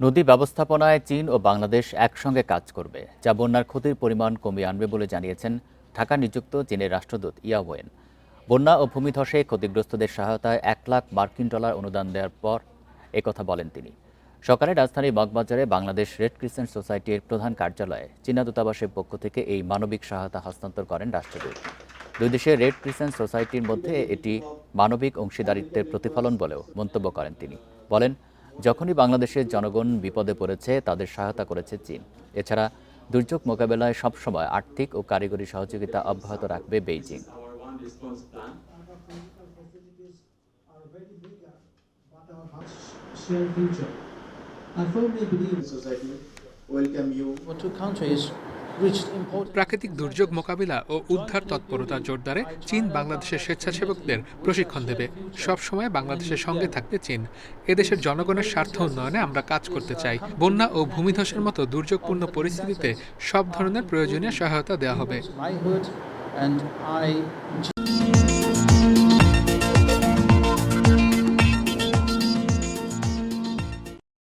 নদী ব্যবস্থাপনায় চীন ও বাংলাদেশ একসঙ্গে কাজ করবে, যা বন্যার ক্ষতির পরিমাণ কমিয়ে আনবে বলে জানিয়েছেন ঢাকা নিযুক্ত চীনের রাষ্ট্রদূত ইয়া ওয়েন। বন্যা ও ভূমিধসে ক্ষতিগ্রস্তদের সহায়তায় $1,00,000 অনুদান দেওয়ার পর একথা বলেন তিনি। সকালে রাজধানীর মগবাজারে বাংলাদেশ রেড ক্রিসেন্ট সোসাইটির প্রধান কার্যালয়ে চীনা দূতাবাসের পক্ষ থেকে এই মানবিক সহায়তা হস্তান্তর করেন রাষ্ট্রদূত। দুই দেশের রেড ক্রিসেন্ট সোসাইটির মধ্যে এটি মানবিক অংশীদারিত্বের প্রতিফলন বলেও মন্তব্য করেন তিনি। বলেন, যখনই বাংলাদেশের জনগণ বিপদে পড়েছে তাদের সহায়তা করেছে চীন। এছাড়া দুর্যোগ মোকাবেলায় সবসময় আর্থিক ও কারিগরি সহযোগিতা অব্যাহত রাখবে Beijing. I firmly believe society welcome you. Our two countries reached important. প্রাকৃতিক দুর্যোগ মোকাবিলা ও উদ্ধার তৎপরতা জোরদারে চীন বাংলাদেশের স্বেচ্ছাসেবকদের প্রশিক্ষণ দেবে। সবসময় বাংলাদেশের সঙ্গে থাকবে চীন। এদেশের জনগণের স্বার্থ উন্নয়নে আমরা কাজ করতে চাই। বন্যা ও ভূমিধসের মতো দুর্যোগপূর্ণ পরিস্থিতিতে সব ধরনের প্রয়োজনীয় সহায়তা দেওয়া হবে। Livelihood and I